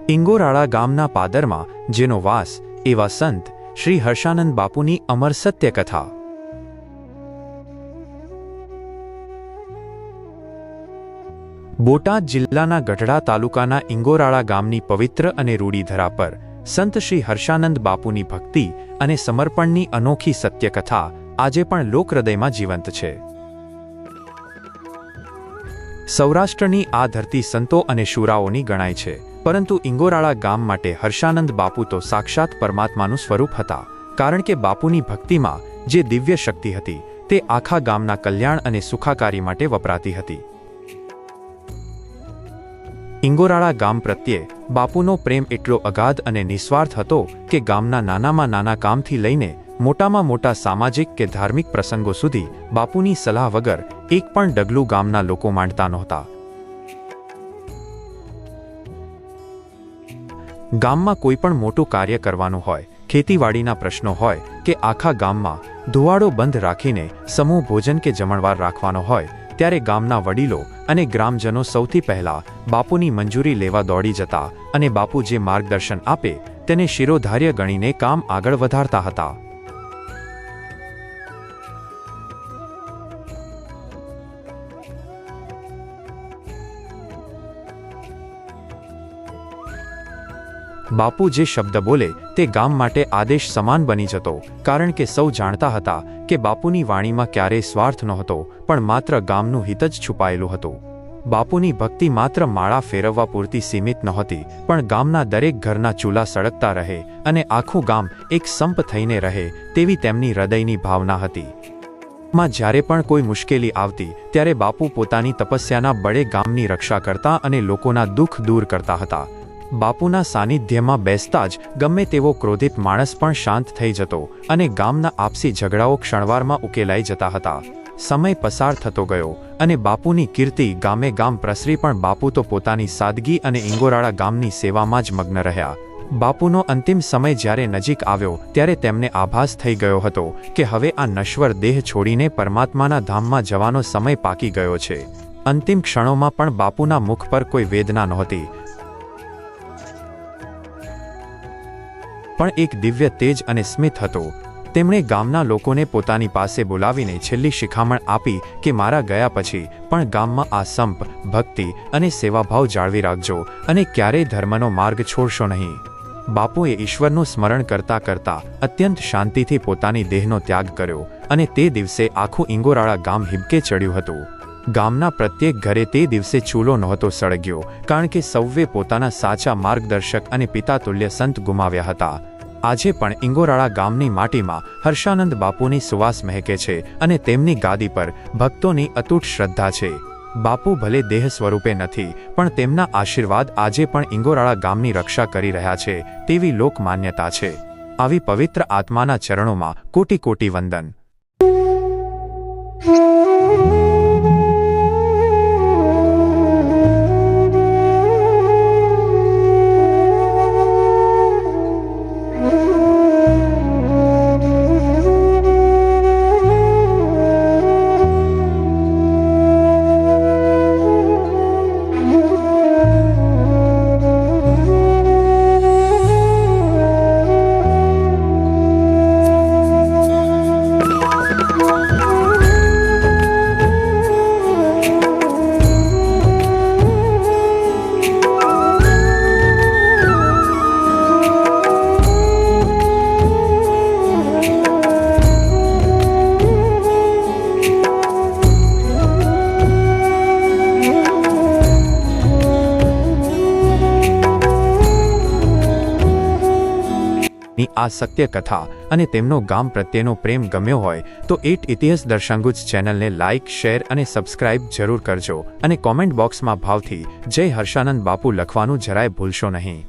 ઇંગોરાળા ગામના પાદરમાં જેનો વાસ એવા સંત શ્રી હર્ષાનંદ બાપુની અમર સત્ય કથા। બોટાદ જિલ્લાના ગઢડા તાલુકાના ઇંગોરાળા ગામની પવિત્ર અને રૂડીધરા પર સંત શ્રી હર્ષાનંદ બાપુની ભક્તિ અને સમર્પણની અનોખી સત્યકથા આજે પણ લોકહૃદયમાં જીવંત છે। સૌરાષ્ટ્રની આ ધરતી સંતો અને શૂરાઓની ગણાય છે, પરંતુ ઇંગોરાળા ગામ માટે હર્ષાનંદ બાપુ તો સાક્ષાત પરમાત્માનું સ્વરૂપ હતા, કારણ કે બાપુની ભક્તિમાં જે દિવ્ય શક્તિ હતી તે આખા ગામના કલ્યાણ અને સુખાકારી માટે વપરાતી હતી। ઇંગોરાળા ગામ પ્રત્યે બાપુનો પ્રેમ એટલો અગાધ અને નિસ્વાર્થ હતો કે ગામના નાનામાં નાના કામથી લઈને મોટામાં મોટા સામાજિક કે ધાર્મિક પ્રસંગો સુધી બાપુની સલાહ વગર એક પણ ડગલું ગામના લોકો માંડતા નહોતા। ગામમાં કોઈ પણ મોટું કાર્ય કરવાનું હોય, ખેતીવાડીના પ્રશ્નો હોય કે આખા ગામમાં ધુવાડો બંધ રાખીને સમૂહ ભોજન કે જમણવાર રાખવાનો હોય, ત્યારે ગામના વડીલો અને ગ્રામજનો સૌથી પહેલા બાપુની મંજૂરી લેવા દોડી જતા અને બાપુ જે માર્ગદર્શન આપે તેને શિરોધાર્ય ગણીને કામ આગળ વધારતા હતા। બાપુ જે શબ્દ બોલે તે ગામ માટે આદેશ સમાન બની જતો, કારણ કે સૌ જાણતા હતા કે બાપુની વાણીમાં ક્યારેય સ્વાર્થ નહોતો, પણ માત્ર ગામનું હિત જ છુપાયેલું હતું। બાપુની ભક્તિ માત્ર માળા ફેરવવા પૂરતી સીમિત નહોતી, પણ ગામના દરેક ઘરના ચૂલા સળગતા રહે અને આખું ગામ એક સંપ થઈને રહે તેવી તેમની હૃદયની ભાવના હતી। માં જ્યારે પણ કોઈ મુશ્કેલી આવતી ત્યારે બાપુ પોતાની તપસ્યાના બળે ગામની રક્ષા કરતા અને લોકોના દુઃખ દૂર કરતા હતા। બાપુના સાનિધ્યમાં બેસતા જ ગમે તેવો ક્રોધિત માણસ પણ શાંત થઈ જતો અને ગામના આપસી ઝઘડાઓ ક્ષણવારમાં ઉકેલાઈ જતા હતા। સમય પસાર થતો ગયો અને બાપુની કીર્તિ ગામે ગામ પ્રસરી, પણ બાપુ તો પોતાની સાદગી અને ઇંગોરાળા ગામની સેવામાં જ મગ્ન રહ્યા। બાપુનો અંતિમ સમય જ્યારે નજીક આવ્યો ત્યારે તેમને આભાસ થઈ ગયો હતો કે હવે આ નશ્વર દેહ છોડીને પરમાત્માના ધામમાં જવાનો સમય પાકી ગયો છે। અંતિમ ક્ષણોમાં પણ બાપુના મુખ પર કોઈ વેદના નહોતી, પણ એક દિવ્ય તેજ અને સ્મિત હતો। તેમણે ગામના લોકોને પોતાની પાસે બોલાવીને છેલ્લી શિખામણ આપી કે મારા ગયા પછી પણ ગામમાં આ સંપ, ભક્તિ અને સેવાભાવ જાળવી રાખજો અને ક્યારેય ધર્મનો માર્ગ છોડશો નહીં। બાપુએ ઈશ્વરનું સ્મરણ કરતા કરતા અત્યંત શાંતિથી પોતાની દેહનો ત્યાગ કર્યો અને તે દિવસે આખું ઇંગોરાળા ગામ હિબકે ચડ્યું હતું। ગામના પ્રત્યેક ઘરે તે દિવસે ચૂલો નહોતો સળગ્યો, કારણ કે સૌએ પોતાના સાચા માર્ગદર્શક અને પિતાતુલ્ય સંત ગુમાવ્યા હતા। આજે પણ ઇંગોરાળા ગામની માટીમાં હર્ષાનંદ બાપુની સુવાસ મહેકે છે અને તેમની ગાદી પર ભક્તોની અતૂટ શ્રદ્ધા છે। બાપુ ભલે દેહ સ્વરૂપે નથી, પણ તેમના આશીર્વાદ આજે પણ ઇંગોરાળા ગામની રક્ષા કરી રહ્યા છે તેવી લોકમાન્યતા છે। આવી પવિત્ર આત્માના ચરણોમાં કોટી કોટી વંદન। ની આ સત્ય કથા અને તેમનો ગામ પ્રત્યેનો પ્રેમ ગમ્યો હોય તો એટ ઇતિહાસ દર્શાંગુજ ચેનલને લાઇક, શેર અને સબસ્ક્રાઇબ જરૂર કરજો અને કોમેન્ટ બોક્સમાં ભાવથી જય હર્ષાનંદ બાપુ લખવાનું જરાય ભૂલશો નહીં।